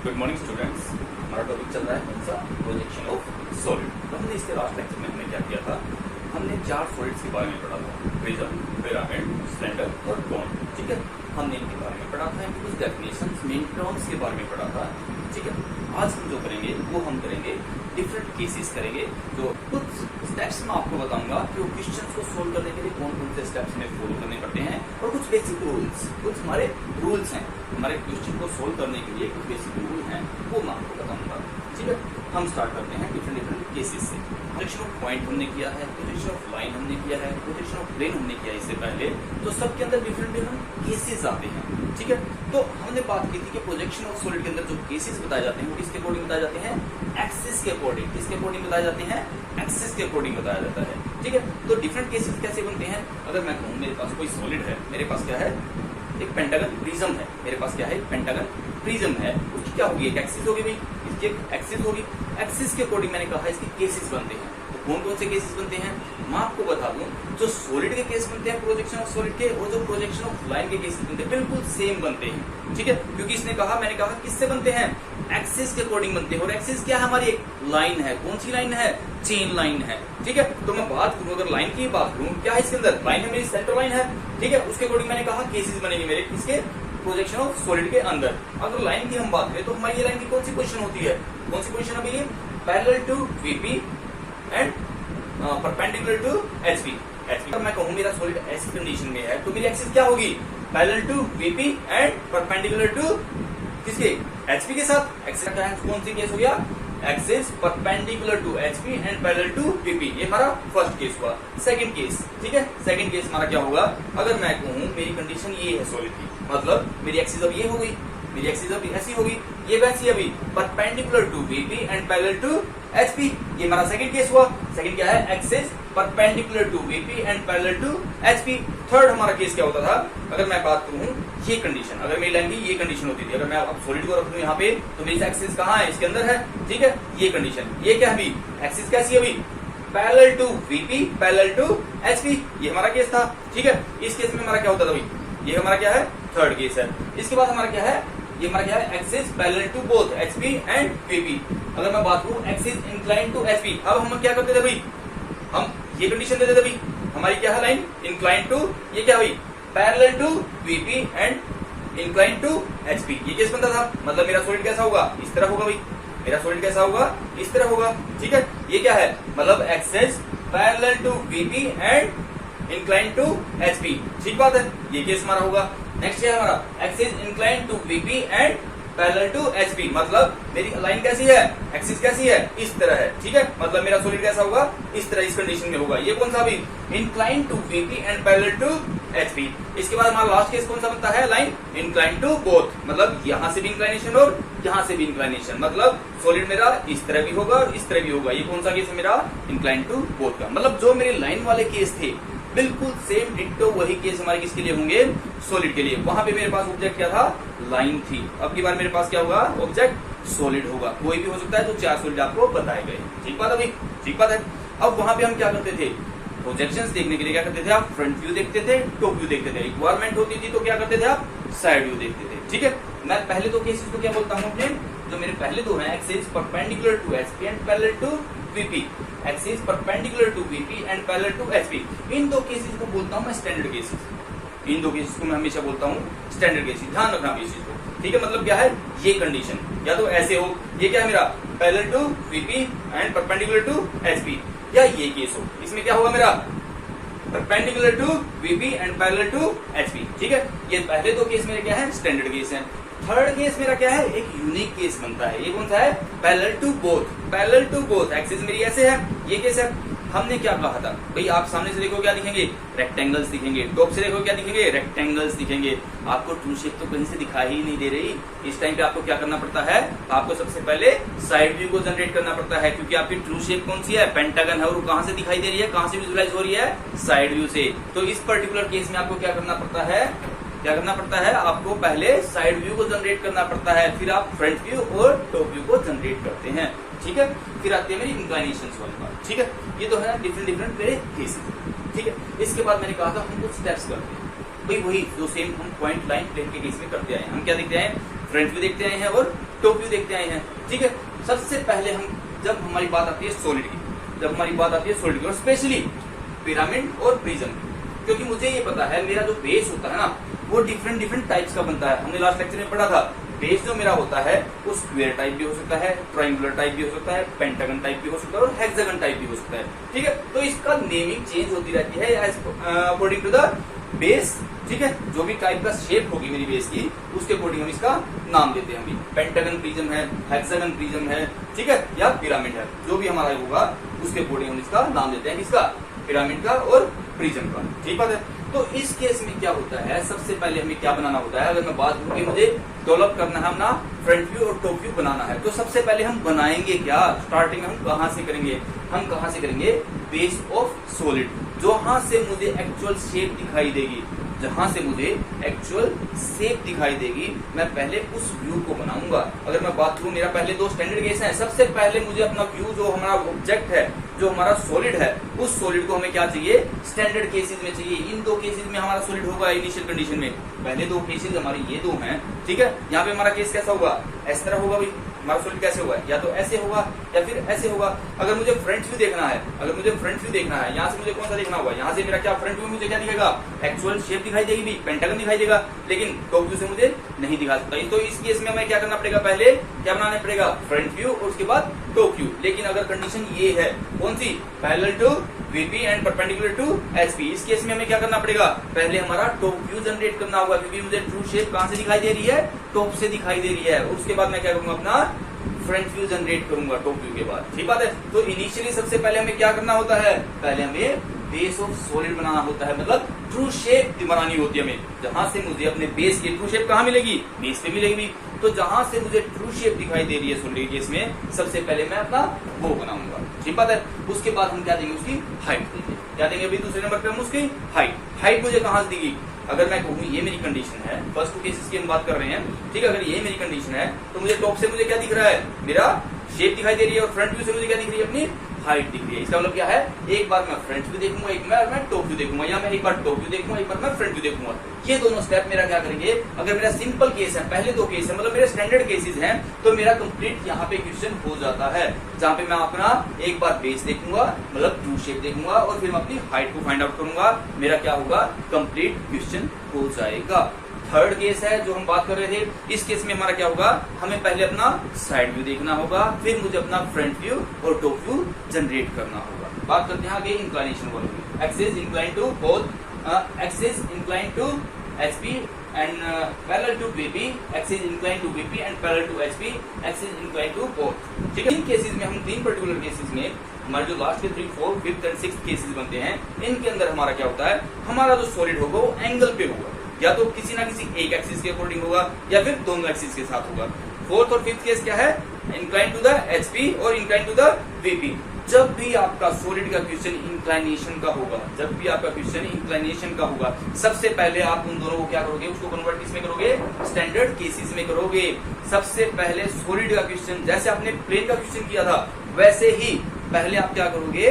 Good morning students. हमारा topic चल रहा है कौन सा? Projection of solid. तो हमने इसके लास्ट लेक्चर में हमने क्या किया था? हमने 4 सॉलिड्स के बारे में पढ़ा था, प्रिज्म, पिरामिड, सिलेंडर और कोन। ठीक है, हमने इनके बारे में पढ़ा था, इनकी कुछ डेफिनेशंस, मेन टर्म्स के बारे में पढ़ा था। ठीक है, आज हम जो करेंगे वो हम करेंगे डिफरेंट केसेस करेंगे। जो कुछ स्टेप्स मैं आपको बताऊंगा कि वो क्वेश्चंस को सोल्व करने के लिए कौन कौन से स्टेप्स हमें फॉलो करने पड़ते हैं, और कुछ बेसिक रूल्स, कुछ हमारे रूल्स हैं हमारे क्वेश्चन को सोल्व करने के लिए, कुछ बेसिक रूल हैं वो मैं आपको बताऊंगा। ठीक है, हम स्टार्ट करते हैं डिफरेंट केसेस से। प्रोजेक्शन ऑफ पॉइंट हमने किया है, प्रोजेक्शन ऑफ लाइन हमने किया है, प्रोजेक्शन ऑफ प्लेन हमने किया इससे पहले। तो सबके अंदर डिफरेंट केसेस आते हैं। ठीक है, तो हमने बात की थी कि प्रोजेक्शन ऑफ सॉलिड के अंदर जो केसेस बताए जाते हैं वो किसके अकॉर्डिंग बताए जाते हैं? एक्सिस के अकॉर्डिंग। किसके अकॉर्डिंग बताए जाते हैं? एक्सिस के अकॉर्डिंग बताया जाता है। ठीक है, तो डिफरेंट केसेस कैसे बनते हैं? अगर मैं कहूँ मेरे पास कोई सॉलिड है, मेरे पास क्या है? एक पेंटागन प्रिज्म है। मेरे पास क्या है? एक पेंटागन प्रिज्म है। उसकी क्या होगी? एक एक्सिस होगी भाई, इसकी एक एक्सिस होगी। एक्सिस के अकॉर्डिंग मैंने कहा इसके केसेस बनते हैं। तो कौन कौन से केसेस बनते हैं मैं आपको बता दूं। जो सॉलिड के केस बनते हैं प्रोजेक्शन ऑफ सॉलिड के, और जो प्रोजेक्शन ऑफ लाइन के केसेस बनते हैं बिल्कुल सेम बनते हैं। ठीक है, क्योंकि इसने कहा, मैंने कहा किससे बनते हैं? एक्सिस के अकॉर्डिंग बनते हैं। और एक्सिस क्या है? हमारी एक लाइन है। कौन सी लाइन है? चेन लाइन है। ठीक है, तो मैं बात करूं, अगर लाइन की बात करूं, क्या है इसके अंदर? लाइन है, मेरी सेंटर लाइन है। ठीक है, उसके अकॉर्डिंग मैंने कहा केसेस बनेंगे मेरे किसके? प्रोजेक्शन ऑफ सॉलिड के अंदर। अगर लाइन की हम बात करें तो हमारी ये लाइन की कौन सी पोजीशन होती है? कौन सी पोजीशन अभी? Parallel to VP and perpendicular to HP. अगर मैं कहूं मेरा सॉलिड ऐसी कंडीशन में है तो मेरी एक्सिस क्या होगी? Parallel to VP and perpendicular to किसके? एचपी के साथ। एक्सिस का कौन सी केस हो गया? Axis perpendicular to HP and parallel to VP. ये हमारा फर्स्ट केस हुआ। सेकंड केस, ठीक है, सेकंड केस हमारा क्या होगा? अगर मैं कहूं मेरी कंडीशन ये है सॉलिड की, मतलब मेरी एक्सिस अब ये हो गई, मेरी एक्सिस अब ऐसी होगी, ये वैसी अभी perpendicular to VP and parallel to HP. ये हमारा सेकंड केस हुआ। सेकंड क्या है? Axis perpendicular to VP and parallel to HP. Third हमारा केस क्या होता था? अगर मैं बात करूं ये कंडीशन, अगर मेरी लाइन की ये कंडीशन होती थी, अगर मैं अब सॉलिड को रख दूं यहाँ पे तो मेरी एक्सिस कहाँ है? इसके अंदर है। ठीक है, ये कंडीशन, ये क्या है? अभी एक्सिस कैसी है? अभी parallel to VP parallel to HP. ये हमारा केस था। ठीक है, इस केस में हमारा क्या होता था भाई? ये हमारा क्या है? थर्ड केस है। इसके बाद हमारा क्या है? ये हमारा क्या है? Axis parallel to both HP and VP. अगर मैं बात करूं एक्सिस इंक्लाइन टू एचपी, अब हम क्या करते थे भाई? हम ये कंडीशन देते थे भाई, हमारी क्या है लाइन? इंक्लाइन टू, ये क्या हुई? Parallel to VP and incline to HP. ये केस बनता था। मतलब मेरा सॉलिड कैसा होगा? इस तरह होगा भाई। मेरा सॉलिड कैसा होगा? इस तरह होगा। ठीक है, ये क्या है? मतलब axis parallel to VP and incline to HP. ठीक बात है, ये केस हमारा होगा। नेक्स्ट है हमारा axis incline to VP and parallel to HP. मतलब मेरी लाइन कैसी है? एक्सिस कैसी है? इस तरह है। ठीक है, मतलब मेरा सॉलिड कैसा होगा? इस तरह, इस कंडीशन में होगा। ये कौन सा अभी? Incline to VP and parallel to HP. इसके बाद हमारा लास्ट केस कौन सा बनता है? लाइन इंक्लाइन टू बोथ, मतलब यहां से भी इंक्लाइनेशन और यहां से भी इंक्लाइनेशन। मतलब सॉलिड मेरा इस तरह भी होगा और इस तरह भी होगा। ये कौन सा केस है मेरा? इंक्लाइन टू बोथ का। मतलब जो मेरे लाइन वाले केस थे बिल्कुल सेम डिट्टो वही केस हमारे किसके लिए होंगे? सॉलिड के लिए। वहां पे मेरे पास ऑब्जेक्ट क्या था? लाइन थी। अब की बार मेरे पास क्या होगा? ऑब्जेक्ट सॉलिड होगा। कोई भी हो सकता है, तो 4 सॉलिड आपको बताए गए। ठीक बात है भाई, ठीक बात है। अब वहां पे हम क्या करते थे? प्रोजेक्शंस देखने के लिए क्या करते थे? आप फ्रंट व्यू देखते थे, टॉप व्यू देखते थे। रिक्वायरमेंट होती थी तो क्या करते थे? आप साइड व्यू देखते थे। ठीक है, मैं पहले दो केसेस को क्या बोलता हूँ अपने? जो मेरे पहले दो हैं axis perpendicular to HP and parallel to VP, axis perpendicular to VP and parallel to HP, इन दो केसेस को बोलता हूं मैं स्टैंडर्ड केसेस। इन दो केसेस को मैं हमेशा बोलता हूं स्टैंडर्ड केसेस। ध्यान रखना इस चीज को। ठीक है, मतलब क्या है? ये कंडीशन या तो ऐसे हो, ये क्या है मेरा? Parallel to VP and perpendicular to HP, या ये केस हो, इसमें क्या होगा मेरा? Perpendicular to VP and parallel to HP. ठीक है, ये पहले दो केस मेरे क्या है? स्टैंडर्ड केस हैं। थर्ड केस मेरा क्या है? एक यूनिक केस बनता है। ये कौन सा है? Parallel to both. Parallel to both axis मेरी ऐसे है, ये केस है। हमने क्या कहा था भाई? आप सामने से देखो क्या दिखेंगे? रेक्टेंगल्स दिखेंगे। टॉप से देखो क्या दिखेंगे? रेक्टेंगल्स दिखेंगे। आपको ट्रू शेप तो कहीं से दिखाई ही नहीं दे रही। इस टाइम पे आपको क्या करना पड़ता है? आपको सबसे पहले साइड व्यू को जनरेट करना पड़ता है, क्योंकि आपकी ट्रू शेप कौन सी है? पेंटागन है। और कहां से दिखाई दे रही है? कहां से विजुअलाइज हो रही है? साइड व्यू से। तो इस पर्टिकुलर केस में आपको क्या करना पड़ता है? क्या करना पड़ता है? आपको पहले साइड व्यू को जनरेट करना पड़ता है, फिर आप फ्रंट व्यू और टॉप व्यू को जनरेट करते हैं। ठीक है, फिर आती है मेरी इंक्लाइनेशन वाली बात। ठीक है, ये तो है डिफरेंट मेरे केसेस। ठीक है, इसके बाद मैंने कहा था हम कुछ स्टेप्स करते हैं भाई, वही जो सेम हम पॉइंट लाइन प्लेन के केस में करते आए। हम क्या देखते हैं? फ्रंट व्यू देखते आए हैं और टॉप व्यू देखते आए हैं। ठीक है, सबसे पहले हम जब हमारी बात आती है सॉलिड की, जब हमारी बात आती है सॉलिड की और स्पेशली पिरामिड और प्रिज्म, क्योंकि मुझे ये पता है मेरा जो बेस होता है ना वो डिफरेंट डिफरेंट टाइप्स का बनता है। हमने लास्ट लेक्चर में पढ़ा था बेस जो मेरा होता है वो स्क्वायर टाइप भी हो सकता है, ट्रायंगुलर टाइप भी हो सकता है, पेंटागन टाइप भी हो सकता है और हेक्सागन टाइप भी हो सकता है। ठीक है, तो इसका नेमिंग चेंज होती रहती है अकॉर्डिंग टू द बेस। ठीक है, जो भी टाइप का शेप होगी मेरी बेस की उसके अकॉर्डिंग हम इसका नाम देते हैं। हम पेंटागन प्रिज्म है, हेक्सागन प्रिज्म है, ठीक है, या पिरामिड है, जो भी हमारा होगा उसके अकॉर्डिंग हम इसका नाम देते हैं, किसका, पिरामिड का और प्रिज्म का। ठीक बात है। तो इस केस में क्या होता है, सबसे पहले हमें क्या बनाना होता है, अगर मैं बात करूं कि मुझे डेवलप करना है अपना फ्रंट व्यू और टॉप व्यू बनाना है, तो सबसे पहले हम बनाएंगे क्या, स्टार्टिंग हम कहां से करेंगे, हम कहां से करेंगे, बेस ऑफ सॉलिड, जहां से मुझे एक्चुअल शेप दिखाई देगी, जहां से मुझे एक्चुअल शेप दिखाई देगी, मैं पहले उस व्यू को बनाऊंगा। अगर मैं बात करूं, मेरा पहले दो स्टैंडर्ड केस है, सबसे पहले मुझे अपना व्यू जो हमारा ऑब्जेक्ट है, जो हमारा सॉलिड है, उस सॉलिड को हमें क्या चाहिए, स्टैंडर्ड केसेस में चाहिए। इन दो केसेस में हमारा सॉलिड होगा इनिशियल कंडीशन में, पहले दो केसेस हमारे ये दो हैं। ठीक है, यहाँ पे हमारा केस कैसा होगा, इस तरह होगा भाई, हमारा सॉलिड कैसे होगा, या तो ऐसे होगा या फिर ऐसे होगा। अगर मुझे फ्रंट व्यू देखना है, अगर मुझे फ्रंट व्यू देखना है, यहाँ से मुझे कौन सा देखना होगा, यहाँ से मेरा क्या फ्रंट व्यू मुझे क्या दिखेगा, एक्चुअल शेप दिखाई देगी, पेंटागन दिखाई देगा, लेकिन टॉप व्यू से मुझे नहीं दिखा सकता। तो इस केस में हमें क्या करना पड़ेगा, पहले क्या बनाना पड़ेगा, फ्रंट व्यू और उसके बाद टॉप व्यू। लेकिन अगर कंडीशन ये है, कौन सी, parallel to VP and perpendicular to HP, इस केस में हमें क्या करना पड़ेगा, पहले हमारा टॉप व्यू जनरेट करना होगा, क्योंकि मुझे ट्रू शेप कहां से दिखाई दे रही है, टॉप से दिखाई दे रही है। उसके बाद मैं क्या करूंगा, अपना फ्रंट व्यू जनरेट करूंगा टॉप व्यू के बाद। ठीक बात है। तो इनिशियली सबसे पहले हमें क्या करना होता है, पहले हमें बेस ऑफ सॉलिड बनाना होता है, मतलब ट्रू शेप बनानी होती है हमें, जहां से मुझे अपने बेस की ट्रू शेप कहां मिलेगी, बेस पे मिलेगी। तो जहां से मुझे ट्रू शेप दिखाई दे रही है सॉलिड केस में, सबसे पहले मैं अपना वो बनाऊंगा। ठीक बात है। उसके बाद हम क्या देंगे, उसकी हाइट देंगे। क्या देंगे अभी दूसरे नंबर पे हम उसकी हाइट। हाइट मुझे कहां से देगी, अगर मैं कहूँ ये मेरी कंडीशन है, फर्स्ट टू केसेस की हम बात कर रहे हैं। ठीक है, अगर ये मेरी कंडीशन है तो मुझे टॉप से मुझे क्या दिख रहा है, मेरा शेप दिखाई दे रही है, और फ्रंट व्यू से मुझे क्या दिख रही है, अपनी हाइट दिख रही है। इसका मतलब क्या है, एक बार मैं फ्रंट व्यू देखूंगा, एक बार मैं टॉप व्यू देखूंगा, या मैं एक बार टॉप व्यू देखूंगा, एक बार मैं फ्रंट व्यू देखूंगा। ये दोनों स्टेप मेरा क्या करेंगे, अगर मेरा सिंपल केस है, पहले दो केस है, मतलब मेरे स्टैंडर्ड केसेस हैं, तो मेरा कंप्लीट यहाँ पे क्वेश्चन हो जाता है, जहाँ पे मैं अपना एक बार बेस देखूंगा, मतलब ट्रू शेप देखूंगा, और फिर मैं अपनी हाइट को फाइंड आउट करूंगा, मेरा क्या होगा, कंप्लीट क्वेश्चन हो जाएगा। थर्ड केस है जो हम बात कर रहे थे, इस केस में हमारा क्या होगा, हमें पहले अपना साइड व्यू देखना होगा, फिर मुझे अपना फ्रंट व्यू और टॉप व्यू जनरेट करना होगा। बात करते हैं आगे इंक्लाइनेशन वालों, axis incline to both, axis incline to HP and parallel to BP, axis incline to BP and parallel to HP, axis incline to both. ठीक है, इन केसेस में हम तीन पर्टिकुलर केसेस में, हमारे जो लास्ट के 3, 4, 5th एंड 6th केसेस बनते हैं, इनके अंदर हमारा क्या होता है, हमारा जो सॉलिड होगा वो एंगल पे होगा, या तो किसी ना किसी एक एक्सिस के अकॉर्डिंग होगा, या फिर दोनों एक्सिस के साथ होगा। फोर्थ और फिफ्थ केस क्या है, इंक्लाइन टू द एचपी और इंक्लाइन टू द वीपी। जब भी आपका सॉलिड का क्वेश्चन इंक्लाइनेशन का होगा, जब भी आपका क्वेश्चन इंक्लाइनेशन का होगा, सबसे पहले आप उन दोनों को क्या करोगे, उसको कन्वर्ट किसमें करोगे, स्टैंडर्ड केसेस में करोगे। सबसे पहले सॉलिड का क्वेश्चन, जैसे आपने प्लेन का क्वेश्चन किया था, वैसे ही पहले आप क्या करोगे,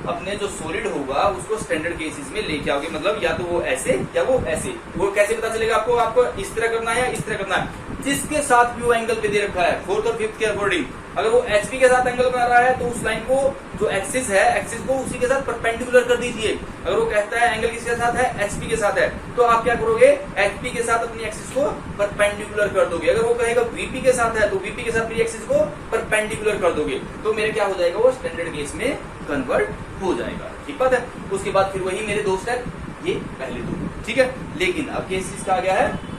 अपने जो सॉलिड होगा उसको स्टैंडर्ड केसेस में लेके आओगे, मतलब या तो वो ऐसे या वो ऐसे। वो कैसे पता चलेगा आपको, आपको इस तरह करना है या इस तरह करना है, जिसके साथ भी वो एंगल पे दे रखा है, फोर्थ और फिफ्थ के अकॉर्डिंग। अगर वो एचपी के साथ एंगल बना रहा है तो उस लाइन को, जो एक्सिस है, एक्सिस को उसी के साथ परपेंडिकुलर कर दीजिए। अगर वो कहता है एंगल किसके साथ है, एचपी के साथ है, तो आप क्या करोगे, एचपी के साथ अपनी एक्सिस को परपेंडिकुलर कर दोगे। अगर वो कहेगा वीपी के साथ है तो वीपी के साथ अपनी एक्सिस को परपेंडिकुलर कर दोगे, तो मेरे क्या हो जाएगा, वो स्टैंडर्ड केस में कन्वर्ट हो जाएगा। ठीक बात है। उसके बाद फिर वही मेरे दो स्टेप, ये पहले दो, ठीक है। लेकिन अब केस इसका आ गया है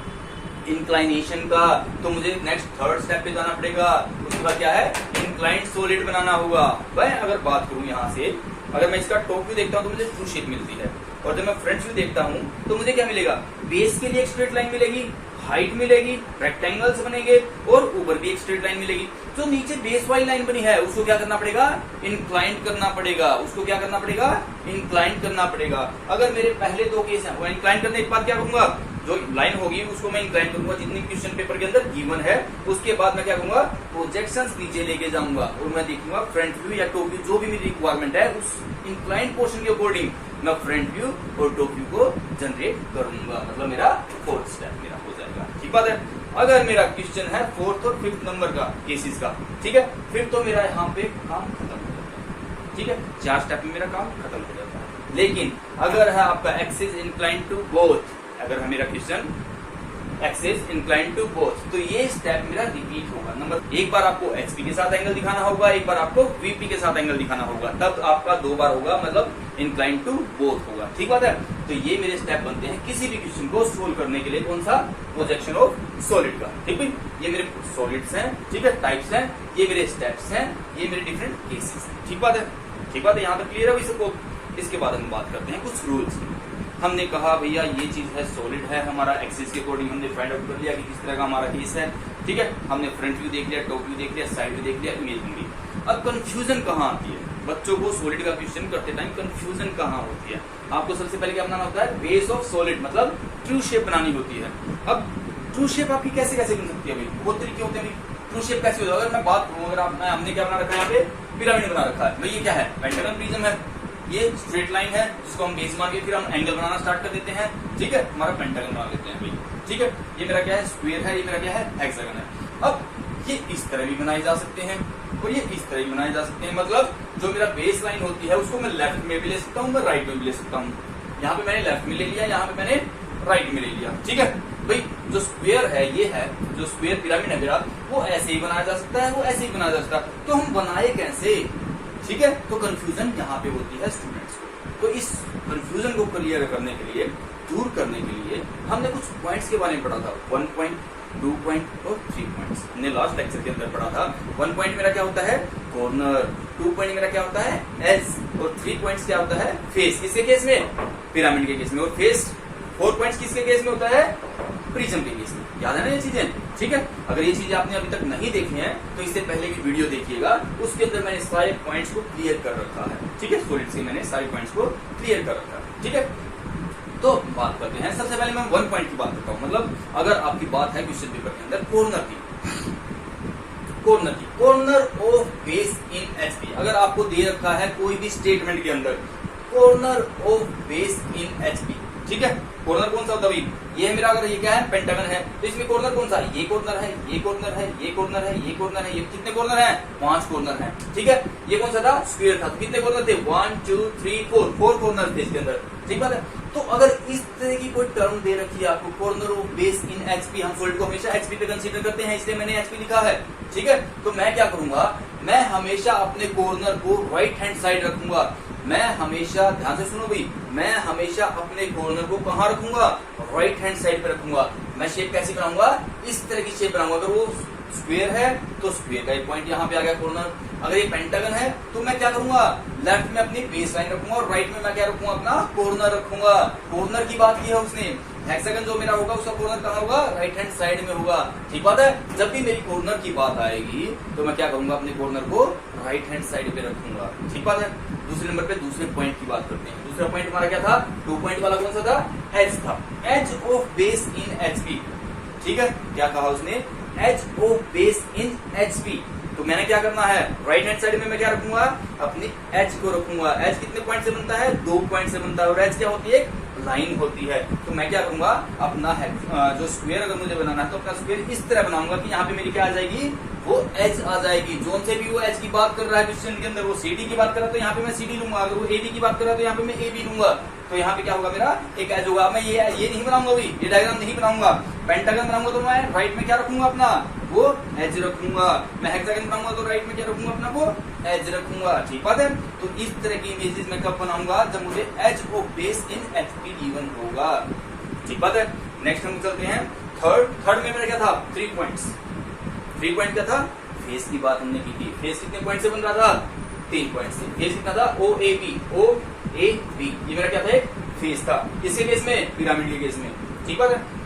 इंक्लाइनेशन का, तो मुझे नेक्स्ट थर्ड स्टेप पे जाना पड़ेगा। उसका क्या है, इंक्लाइंड सॉलिड बनाना होगा। भाई अगर बात करूं यहाँ से, अगर मैं इसका टॉप व्यू देखता हूँ तो मुझे ट्रू शेप मिलती है, और जब मैं फ्रंट व्यू देखता हूँ तो मुझे क्या मिलेगा, बेस के लिए एक स्ट्रेट लाइन मिलेगी, हाइट मिलेगी, रेक्टेंगल्स बनेंगे, और ऊपर भी एक स्ट्रेट लाइन मिलेगी। जो नीचे बेस वाली लाइन बनी है उसको क्या करना पड़ेगा, इंक्लाइंड करना पड़ेगा। उसको क्या करना पड़ेगा, इंक्लाइंड करना पड़ेगा। अगर मेरे पहले दो केस हैं, वो इंक्लाइंड करने के बाद क्या करूंगा, जो लाइन होगी उसको मैं इंक्लाइन करूंगा जितनी क्वेश्चन पेपर के अंदर गिवन है। उसके बाद मैं क्या करूंगा, प्रोजेक्शंस नीचे लेके जाऊंगा, और मैं देखूंगा फ्रंट व्यू या टॉप व्यू, जो भी मेरी रिक्वायरमेंट है उस इंक्लाइंड पोर्शन के अकॉर्डिंग मैं फ्रंट व्यू और टॉप व्यू को जनरेट करूंगा। मतलब मेरा फोर्थ स्टेप मेरा हो जाएगा। ठीक बात है। अगर मेरा क्वेश्चन है 4th और 5th नंबर का केसेस का, ठीक है, फिर तो मेरा यहाँ पे काम खत्म हो जाता है, ठीक है, 4 स्टेप में मेरा काम खत्म हो जाता है। लेकिन अगर है आपका एक्सिस इंक्लाइन टू बोथ, अगर है मेरा question axis incline to both, तो ये स्टेप मेरा रिपीट होगा। नंबर एक बार आपको एचपी के साथ एंगल दिखाना होगा, एक बार आपको वीपी के साथ एंगल दिखाना होगा, तब आपका 2 बार होगा, मतलब इंक्लाइन टू बोथ होगा, ठीक बात है। तो ये मेरे स्टेप बनते हैं किसी भी क्वेश्चन को सोल्व करने के लिए। कौन सा? प्रोजेक्शन ऑफ सॉलिड का, ठीक भाई। ये मेरे सॉलिड्स हैं, ठीक है, टाइप्स हैं, ये मेरे स्टेप्स हैं, ये मेरे डिफरेंट केसेस हैं, ठीक बात है, ठीक बात है। यहाँ तक क्लियर है भाई सबको? इसके बाद हम बात करते हैं कुछ रूल्स की। हमने कहा भैया ये चीज है, सॉलिड है, हमारा एक्सिस के अकॉर्डिंग हमने फाइंड आउट कर लिया कि किस तरह का हमारा केस है, ठीक है। हमने फ्रंट व्यू देख लिया, टॉप व्यू देख लिया, साइड व्यू देख लिया, इमेज भी। अब कंफ्यूजन कहाँ आती है बच्चों को? सॉलिड का क्वेश्चन करते टाइम कंफ्यूजन कहाँ होती है? आपको सबसे पहले क्या बनाना होता है? बेस ऑफ सॉलिड, मतलब ट्रू शेप बनानी होती है। अब ट्रू शेप आपकी कैसे कैसे बन सकती है भाई? बहुत तरीके होते हैं भाई। ट्रू शेप कैसे होगा? अगर मैं बात करूँ, अगर आप हमने क्या बना रखा है, यहाँ पे पिरामिड बना रखा है भाई। ये क्या है? पेंटागन प्रिज्म है। ये स्ट्रेट लाइन है जिसको हम बेस मान के फिर हम एंगल बनाना स्टार्ट कर देते हैं, ठीक है, हमारा पेंटागन बना लेते हैं भाई, ठीक है। ये मेरा क्या है? स्क्वायर है। ये मेरा क्या है? हेक्सागन है। अब ये इस तरह भी बनाए जा सकते हैं और ये इस तरह भी बनाए जा सकते हैं, मतलब जो मेरा बेस लाइन होती है उसको मैं लेफ्ट में भी ले सकता हूँ, मैं राइट में भी ले सकता हूँ। यहाँ पे मैंने लेफ्ट में ले लिया, यहाँ पे मैंने राइट में ले लिया, ठीक है भाई। जो स्क्वायर है, ये है जो स्क्वायर पिरामिड है मेरा, वो ऐसे ही बनाया जा सकता है, वो ऐसे ही बनाया जा सकता है। तो हम बनाए कैसे, ठीक है? तो कंफ्यूजन यहाँ पे होती है स्टूडेंट्स को। तो इस कंफ्यूजन को क्लियर करने के लिए, दूर करने के लिए हमने कुछ पॉइंट्स के बारे में पढ़ा था। 1 पॉइंट, 2 पॉइंट और 3 पॉइंट्स हमने लास्ट लेक्चर के अंदर पढ़ा था। 1 पॉइंट मेरा क्या होता है? कॉर्नर। 2 पॉइंट मेरा क्या होता है? एज। और 3 पॉइंट्स क्या होता है? फेस। किसके केस में? पिरामिड के केस में। और फेस 4 पॉइंट्स किसके केस में होता है? प्रिज्म के केस में। याद है ना ये चीजें, ठीक है। अगर ये चीजें आपने अभी तक नहीं देखी हैं तो इससे पहले की वीडियो देखिएगा, उसके अंदर मैंने सारे पॉइंट्स को क्लियर कर रखा है, ठीक है। सॉलिड्स के मैंने सारे पॉइंट्स को क्लियर कर रखा है, ठीक है। तो बात करते हैं, सबसे पहले मैं 1 पॉइंट की बात करता हूँ। मतलब अगर आपकी बात है क्वेश्चन पेपर के अंदर कॉर्नर की, corner of base in HP, अगर आपको दे रखा है कोई भी स्टेटमेंट के अंदर corner of base in HP, ठीक है। कॉर्नर कौन सा होता है? ये मेरा, अगर ये क्या है? पेंटागन है, तो इसमें कॉर्नर कौन सा है? ये कॉर्नर है, ये कॉर्नर है, ये कॉर्नर है, ये कॉर्नर है। ये कितने कॉर्नर हैं? 5 कॉर्नर हैं, ठीक है। ये कौन सा था? स्क्वायर था। तो कितने कॉर्नर थे? 1 2 3 4 कॉर्नर थे इसके अंदर, ठीक बात है। तो अगर इस तरह की कोई टर्म दे रखी है आपको, corner of base in HP, हम सॉलिड को हमेशा एचपी पे कंसीडर करते हैं, इसलिए मैंने एचपी लिखा है, ठीक है। तो मैं क्या करूंगा? मैं हमेशा अपने कॉर्नर को राइट हैंड साइड रखूंगा। मैं हमेशा, ध्यान से सुनो भाई, मैं हमेशा अपने कॉर्नर को कहाँ रखूंगा? राइट हैंड साइड पे रखूंगा। मैं शेप कैसी बनाऊंगा? इस तरह की शेप बनाऊंगा। अगर वो स्क्वायर है तो स्क्वायर का एक पॉइंट यहाँ पे आ गया कॉर्नर। अगर ये पेंटागन है तो मैं क्या करूंगा? लेफ्ट में अपनी बेस लाइन रखूंगा और राइट में मैं क्या रखूंगा? अपना कॉर्नर रखूंगा। कॉर्नर की बात की है उसने। हेक्सागन जो मेरा होगा उसका कॉर्नर कहाँ होगा? राइट हैंड साइड में होगा, ठीक बात है। जब भी मेरी कॉर्नर की बात आएगी तो मैं क्या करूंगा? अपने कॉर्नर को राइट हैंड साइड पे रखूंगा, ठीक बात है। दूसरे नंबर पे दूसरे पॉइंट की बात करते हैं। दूसरा पॉइंट हमारा क्या था? 2 पॉइंट वाला कौन सा था? एज था। Edge of base in HP, ठीक है। क्या कहा उसने? Edge of base in HP. तो मैंने क्या करना है? राइट हैंड साइड में मैं क्या रखूंगा? अपनी एज को रखूंगा। एज कितने पॉइंट से बनता है? 2 पॉइंट से बनता है। और एज क्या होती है? लाइन होती है। तो मैं क्या करूंगा? अपना जो स्क्वायर अगर मुझे बनाना है तो अपना स्क्वायर इस तरह बनाऊंगा कि यहाँ पे मेरी क्या आ जाएगी? वो एज आ जाएगी। जोन से भी वो एज की बात कर रहा है क्वेश्चन के अंदर, वो सीडी की बात कर रहा है तो यहाँ पे मैं सीडी लूंगा। अगर वो एबी की बात कर रहा है तो यहाँ पे मैं एबी लूंगा। तो यहाँ पे क्या होगा? मेरा एक एज होगा। मैं ये नहीं बनाऊंगा भाई, ये डायग्राम नहीं बनाऊंगा। पेंटागन बनाऊंगा तो मैं राइट में क्या रखूंगा? अपना वो एज रखूंगा। मैं हेक्सागन बनाऊंगा तो राइट में क्या रखूंगा? अपना वो एज रखूंगा, ठीक बात है। तो इस तरह की इमेजेस मैं कब बनाऊंगा? जब मुझे edge of base in HP given होगा, ठीक बात है। नेक्स्ट हम चलते हैं थर्ड में मेरा क्या था? 3 पॉइंट्स। 3 पॉइंट क्या था? फेस की बात हमने की थी। फेस कितने पॉइंट से बन रहा था? 3 पॉइंट से। फेस कितना था? ओ ए बी। ये मेरा क्या था? एक फेस था। किसके केस में? पिरामिड के केस में, ठीक बात है।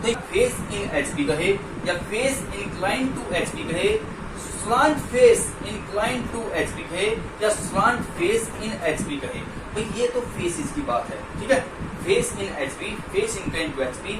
तो फेस इन एचपी कहे या फेस इंक्लाइन टू एचपी कहे, slant face incline to HP कहे या स्लांट फेस इन एचपी कहे, भाई ये तो फेसेस की बात है, ठीक है। Face in HP, face incline to HP,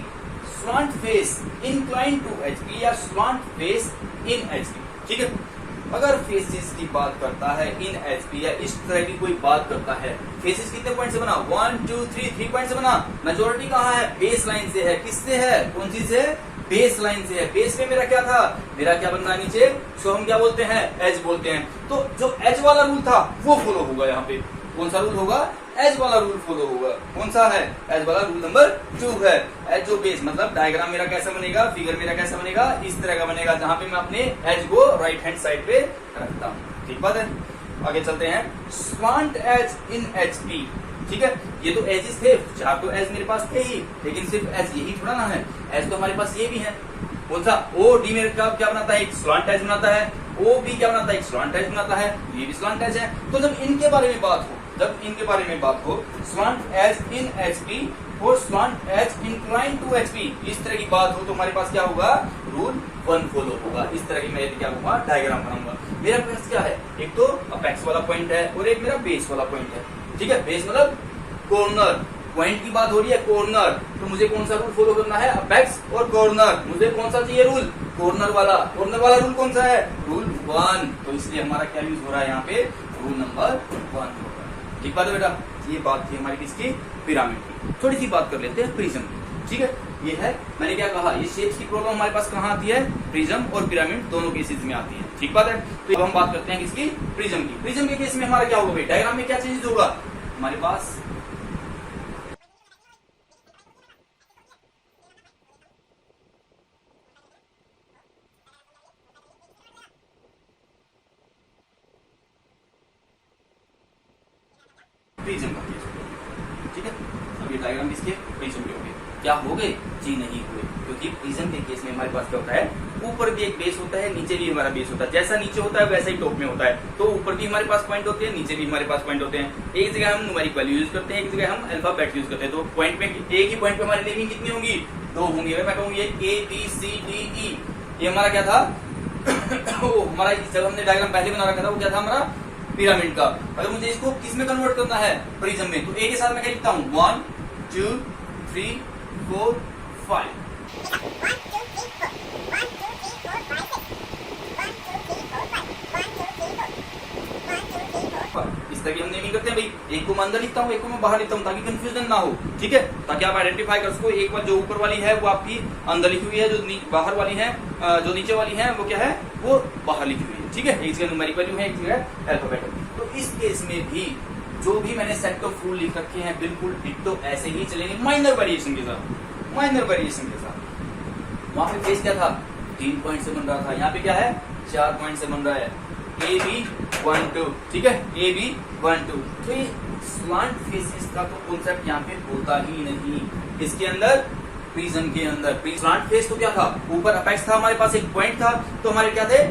slant face incline to HP या स्लांट फेस इन एचपी, ठीक है। अगर फेसेस की बात करता है इन एचपी या इस तरह की कोई बात करता है, फेसेस कितने पॉइंट से बना? 1 2 3 पॉइंट से बना। मेजोरिटी कहाँ है? बेस लाइन से है। किससे है? कौन सी से? बेस लाइन से है। बेस में मेरा क्या था, मेरा क्या बनना है नीचे, इसको हम क्या बोलते हैं, एज बोलते हैं। तो जो एज वाला रूल था वो फॉलो होगा यहाँ पे। कौन सा रूल होगा, एज वाला रूल फॉलो होगा। कौन सा है, एज वाला रूल नंबर 2 है। एज जो बेस मतलब डायग्राम मेरा कैसा बनेगा, फिगर मेरा कैसा बनेगा, इस तरह का बनेगा, जहां पे मैं अपने एज को राइट हैंड साइड पे रखता हूँ। ठीक बात है, आगे चलते हैं। स्लांट एज इन एचपी, ठीक है। ये तो एजेस थे, 4 तो एज मेरे पास थे ही, लेकिन सिर्फ एज यही थोड़ा ना है, एज तो हमारे पास ये भी है। कौन सा, ओ डी मेरे का क्या बनाता है, एक स्लांट एज बनाता है। ओ बी क्या बनाता है, एक स्लांट एज बनाता है, ये भी स्लांट एज है। तो जब इनके बारे में बात हो, स्लांट एज इन एचपी और slant edge incline to HP, इस तरह की बात हो तो हमारे पास क्या होगा, रूल 1 फॉलो होगा। इस तरह की मैं क्या होगा, डायग्राम बनाऊंगा। मेरा पास क्या है, एक तो अपेक्स वाला पॉइंट है और एक मेरा बेस वाला पॉइंट है। ठीक है, बेस मतलब कॉर्नर, पॉइंट की बात हो रही है कॉर्नर, तो मुझे कौन सा रूल फॉलो करना है, अपेक्स और कॉर्नर। मुझे कौन सा चाहिए रूल, कॉर्नर वाला। कॉर्नर वाला रूल कौन सा है, रूल 1। तो इसलिए हमारा क्या यूज हो रहा है यहाँ पे, रूल नंबर 1। ठीक बात है बेटा, ये बात थी हमारी किसकी, पिरामिड की। थोड़ी सी बात कर लेते हैं प्रिज्म की। ठीक है, ये है, मैंने क्या कहा, ये शेप्स की प्रॉब्लम हमारे पास कहाँ आती है, प्रिज्म और पिरामिड दोनों केसेस में आती है। ठीक बात है, तो अब हम बात करते हैं किसकी, प्रिज्म की। प्रिज्म के केस में हमारा क्या होगा, डायग्राम में क्या चेंजेस होगा, हमारे पास प्रिज्म का केस होगा। ठीक है, अब ये डायग्राम किसके, प्रिज्म के हो गए। क्या हो गए जी, नहीं हुए, क्योंकि प्रिज्म के केस में हमारे पास क्या होता है, ऊपर भी एक बेस होता है, नीचे भी हमारा बेस होता है। जैसा नीचे होता है वैसा ही टॉप में होता है। तो ऊपर भी हमारे पास पॉइंट होते हैं, नीचे भी हमारे पास पॉइंट होते हैं। एक जगह हम न्यूमेरिक वैल्यू यूज करते हैं, एक जगह हम अल्फाबेट यूज करते हैं। तो पॉइंट में एक ही पॉइंट पे हमारी नेमिंग कितनी होंगी, 2 होंगी। मैं कहूँ ये A B C D E, ये हमारा क्या था हमारा जब हमने डायग्राम पहले बना रखा था वो क्या था हमारा, पिरामिड का। अगर मुझे इसको किस में कन्वर्ट करना है, प्रिज्म में, तो ए के साथ मैं क्या लिखता हूँ, 1 2 3 4 5। इस तरह की हम नेमिंग करते हैं भाई। एक को मैं अंदर लिखता हूँ, एक को मैं बाहर लिखता हूँ, ताकि कंफ्यूजन ना हो। ठीक है, ताकि आप आइडेंटिफाई कर सको। एक बार जो ऊपर वाली है वो आपकी अंदर लिखी हुई है, जो बाहर वाली है, जो नीचे वाली है वो क्या है, वो बाहर लिखी हुई है। ठीक है, एक जगह न्यूमेरिक वैल्यू है, एक जगह अल्फाबेट। तो इस केस में भी जो भी मैंने सेट ऑफ रूल लिख रखे हैं बिल्कुल डिट्टो ऐसे ही चलेंगे, माइनर वेरिएशन के साथ। माइनर वेरिएशन के साथ वहां पे फेस क्या था, 3 पॉइंट से बन रहा था, यहाँ पे क्या है, 4 पॉइंट से बन रहा है, ए बी 1 2। ठीक है, ए बी 1 2। तो ये स्लांट फेसेस का तो कॉन्सेप्ट यहाँ पे होता ही नहीं। इसके अंदर, प्रिज्म के अंदर स्लांट फेस तो क्या था, ऊपर अपेक्स था, हमारे पास एक पॉइंट था, तो हमारे क्या थे,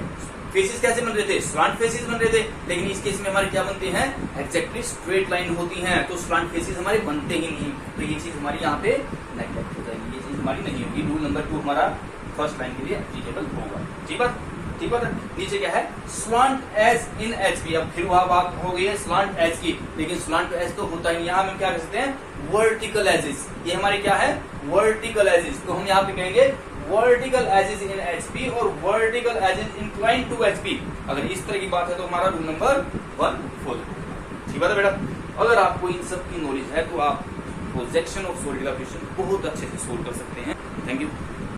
फेसेस कैसे बन रहे थे, स्लांट फेसेस बन रहे थे। लेकिन इस केस में हमारे क्या बनते हैं, एग्जैक्टली स्ट्रेट लाइन होती हैं, तो स्लांट फेसेस हमारे बनते ही नहीं। तो ये चीज हमारी यहाँ पे नेगलेक्ट हो जाएगी, ये चीज हमारी नहीं होगी। रूल नंबर 2 हमारा फर्स्ट लाइन के लिए एप्लीकेबल होगा। ठीक है, ठीक है। नीचे क्या है, स्लांट एज इन एचपी। अब फिर वहां बात हो गई है स्लांट एज की, लेकिन स्लांट एज तो होता ही, यहाँ हम क्या कर सकते हैं, वर्टिकल एजेस। ये हमारे क्या है, वर्टिकल एजेस। तो हम यहाँ पे कहेंगे वर्टिकल एजेस इन एचपी और vertical edges incline to HP. अगर इस तरह की बात है तो हमारा रूल नंबर 1 फॉलो। ठीक बात है बेटा। अगर आपको इन सब की नॉलेज है तो आप प्रोजेक्शन ऑफ सॉलिड का क्वेश्चन बहुत अच्छे से सोल्व कर सकते हैं। Thank you.